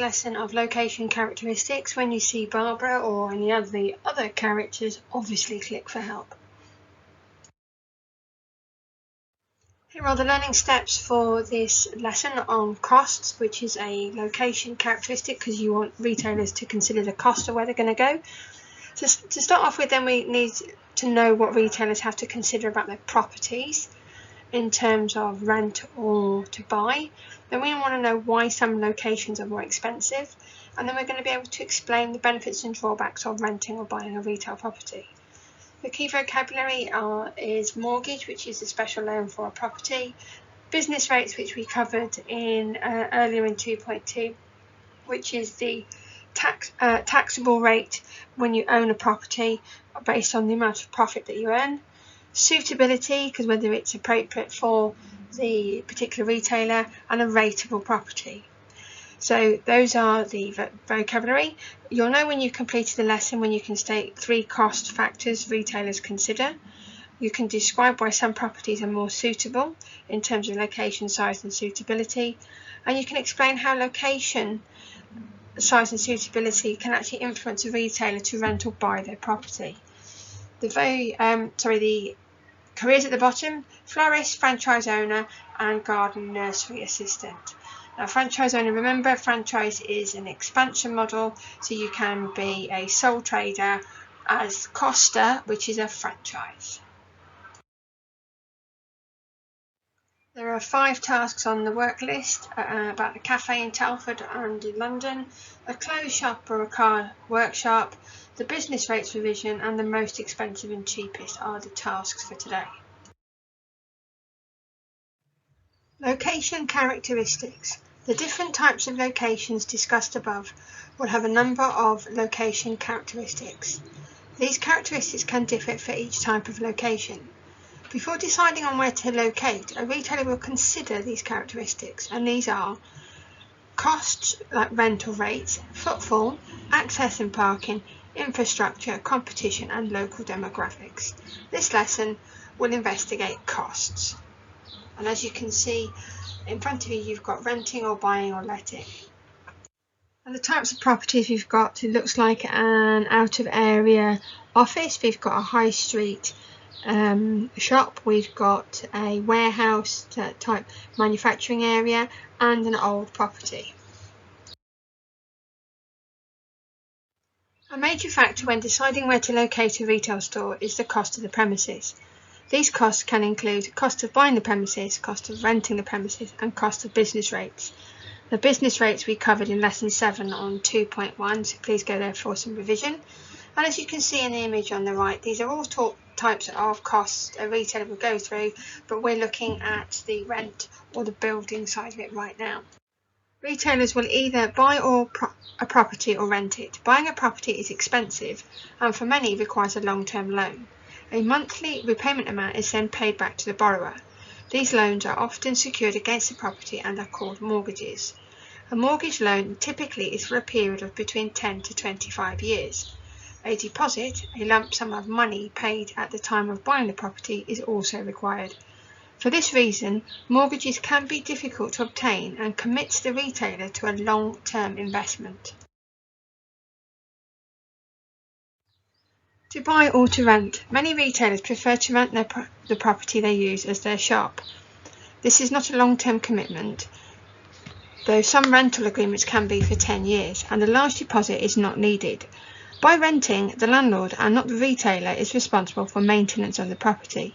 lesson of location characteristics. When you see Barbara or any of the other characters, obviously click for help. Here are the learning steps for this lesson on costs, which is a location characteristic because you want retailers to consider the cost of where they're going to go. So to start off with, then we need to know what retailers have to consider about their properties in terms of rent or to buy. Then we want to know why some locations are more expensive, and then we're going to be able to explain the benefits and drawbacks of renting or buying a retail property. The key vocabulary is mortgage, which is a special loan for a property, business rates, which we covered in earlier in 2.2, which is the taxable rate when you own a property based on the amount of profit that you earn. Suitability, because whether it's appropriate for the particular retailer, and a rateable property. So those are the vocabulary. You'll know when you've completed the lesson when you can state 3 cost factors retailers consider. You can describe why some properties are more suitable in terms of location, size and suitability, and you can explain how location, size and suitability can actually influence a retailer to rent or buy their property. The careers at the bottom: florist, franchise owner and garden nursery assistant. Now, franchise owner, remember, franchise is an expansion model, so you can be a sole trader as Costa, which is a franchise. There are 5 tasks on the work list about the cafe in Telford and in London, a clothes shop or a car workshop, the business rates revision, and the most expensive and cheapest are the tasks for today. Location characteristics. The different types of locations discussed above will have a number of location characteristics. These characteristics can differ for each type of location. Before deciding on where to locate, a retailer will consider these characteristics, and these are costs like rental rates, footfall, access and parking, infrastructure, competition and local demographics. This lesson will investigate costs. And as you can see in front of you, you've got renting or buying or letting. And the types of properties we've got, it looks like an out of area office, we've got a high street shop, we've got a warehouse type manufacturing area and an old property. A major factor when deciding where to locate a retail store is the cost of the premises. These costs can include cost of buying the premises, cost of renting the premises and cost of business rates. The business rates we covered in lesson 7 on 2.1, so please go there for some revision. And as you can see in the image on the right, these are all types of costs a retailer will go through, but we're looking at the rent or the building side of it right now. Retailers will either buy a property or rent it. Buying a property is expensive and for many requires a long-term loan. A monthly repayment amount is then paid back to the borrower. These loans are often secured against the property and are called mortgages. A mortgage loan typically is for a period of between 10 to 25 years. A deposit, a lump sum of money paid at the time of buying the property, is also required. For this reason, mortgages can be difficult to obtain and commits the retailer to a long-term investment. To buy or to rent. Many retailers prefer to rent the property they use as their shop. This is not a long-term commitment, though some rental agreements can be for 10 years, and a large deposit is not needed. By renting, the landlord and not the retailer is responsible for maintenance of the property.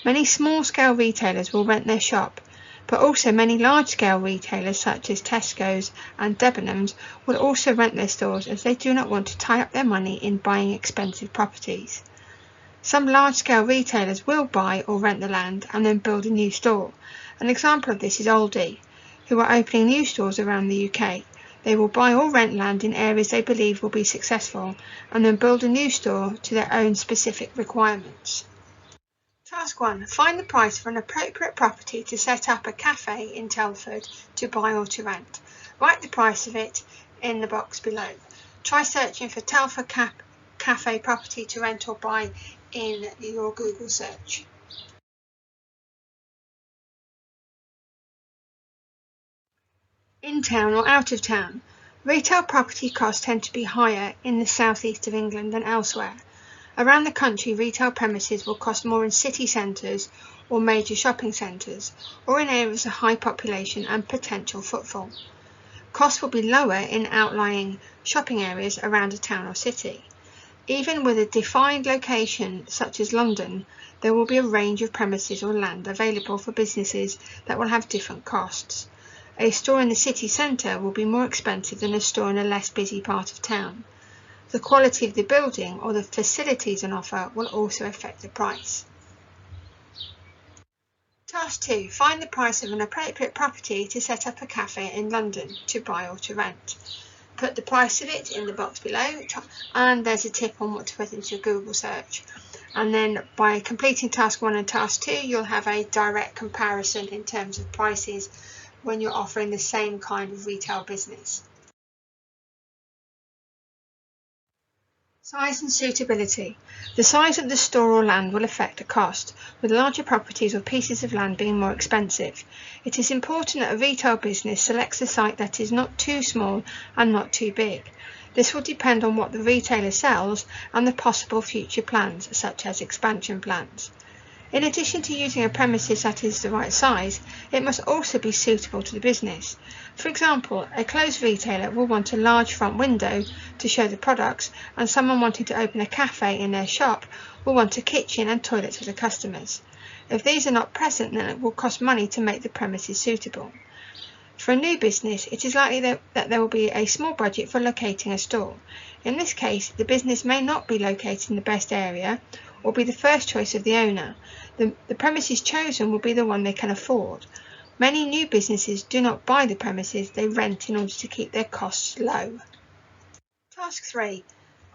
Many small-scale retailers will rent their shop, but also many large-scale retailers such as Tesco's and Debenhams will also rent their stores as they do not want to tie up their money in buying expensive properties. Some large-scale retailers will buy or rent the land and then build a new store. An example of this is Aldi, who are opening new stores around the UK. They will buy or rent land in areas they believe will be successful and then build a new store to their own specific requirements. Task 1. Find the price for an appropriate property to set up a cafe in Telford to buy or to rent. Write the price of it in the box below. Try searching for Telford cafe property to rent or buy in your Google search. In town or out of town. Retail property costs tend to be higher in the southeast of England than elsewhere. Around the country, retail premises will cost more in city centres or major shopping centres, or in areas of high population and potential footfall. Costs will be lower in outlying shopping areas around a town or city. Even with a defined location such as London, there will be a range of premises or land available for businesses that will have different costs. A store in the city centre will be more expensive than a store in a less busy part of town. The quality of the building or the facilities on offer will also affect the price. Task 2. Find the price of an appropriate property to set up a cafe in London, to buy or to rent. Put the price of it in the box below, and there's a tip on what to put into your Google search. And then by completing task 1 and task 2, you'll have a direct comparison in terms of prices when you're offering the same kind of retail business. Size and suitability. The size of the store or land will affect the cost, with larger properties or pieces of land being more expensive. It is important that a retail business selects a site that is not too small and not too big. This will depend on what the retailer sells and the possible future plans, such as expansion plans. In addition to using a premises that is the right size, it must also be suitable to the business. For example, a clothes retailer will want a large front window to show the products, and someone wanting to open a cafe in their shop will want a kitchen and toilets for the customers. If these are not present, then it will cost money to make the premises suitable. For a new business, it is likely that there will be a small budget for locating a store. In this case, the business may not be located in the best area or be the first choice of the owner. The premises chosen will be the one they can afford. Many new businesses do not buy the premises, they rent in order to keep their costs low. Task 3.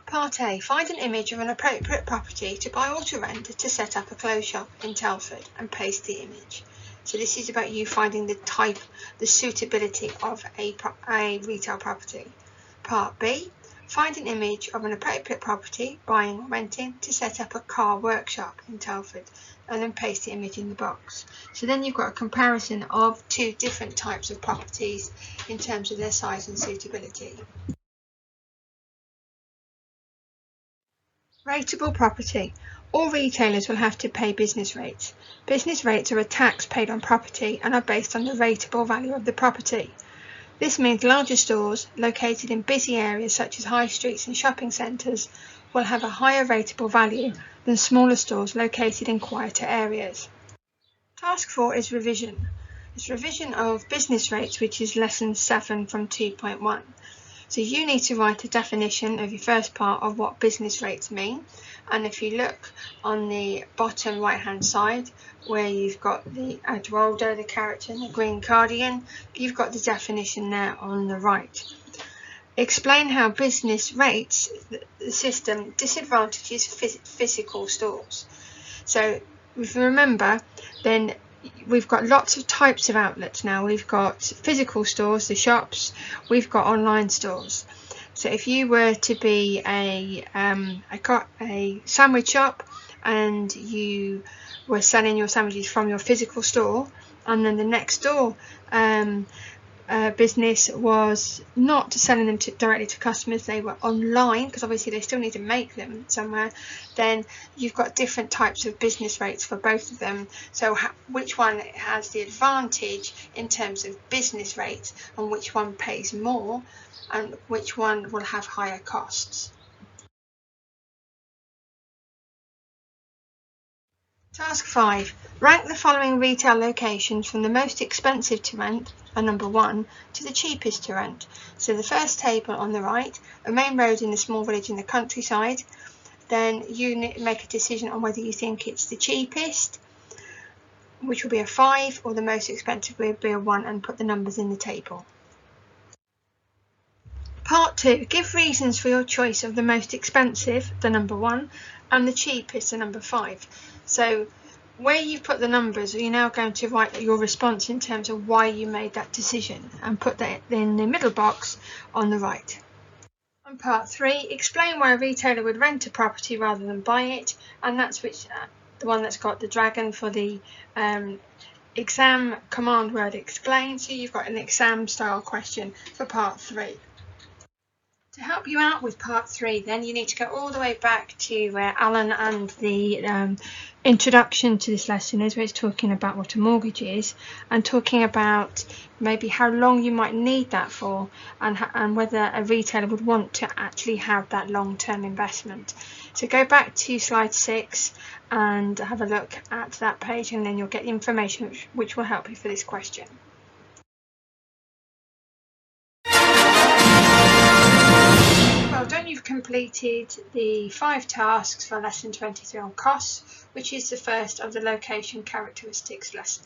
Part A. Find an image of an appropriate property to buy or to rent to set up a clothes shop in Telford and paste the image. So this is about you finding the suitability of a retail property. Part B. Find an image of an appropriate property, buying or renting, to set up a car workshop in Telford, and then paste the image in the box. So then you've got a comparison of two different types of properties in terms of their size and suitability. Rateable property. All retailers will have to pay business rates. Business rates are a tax paid on property and are based on the rateable value of the property. This means larger stores located in busy areas such as high streets and shopping centres will have a higher rateable value than smaller stores located in quieter areas. Task 4 is revision. It's revision of business rates, which is lesson 7 from 2.1. So you need to write a definition of your first part of what business rates mean. And if you look on the bottom right hand side where you've got the Eduardo, the character, and the green cardigan, you've got the definition there on the right. Explain how business rates, the system, disadvantages physical stores. So if you remember, then we've got lots of types of outlets now. We've got physical stores, the shops, we've got online stores. So if you were to be a sandwich shop and you were selling your sandwiches from your physical store, and then the next door business was not selling them directly to customers, they were online, because obviously they still need to make them somewhere, then you've got different types of business rates for both of them. So which one has the advantage in terms of business rates, and which one pays more, and which one will have higher costs. Task 5. Rank the following retail locations from the most expensive to rent, number 1, to the cheapest to rent. So the first table on the right, a main road in a small village in the countryside, then you make a decision on whether you think it's the cheapest, which will be a 5, or the most expensive will be a 1, and put the numbers in the table. Part 2. Give reasons for your choice of the most expensive, the number 1, and the cheapest, the number 5. So where you've put the numbers, you're now going to write your response in terms of why you made that decision, and put that in the middle box on the right. And part 3, explain why a retailer would rent a property rather than buy it, and that's the one that's got the dragon for the exam command word explain. So you've got an exam style question for part 3. To help you out with part 3, then you need to go all the way back to where Alan and the introduction to this lesson is, where it's talking about what a mortgage is and talking about maybe how long you might need that for, and whether a retailer would want to actually have that long-term investment. So go back to slide 6 and have a look at that page, and then you'll get the information which will help you for this question. Well done, you've completed the 5 tasks for lesson 23 on costs, which is the first of the location characteristics lesson.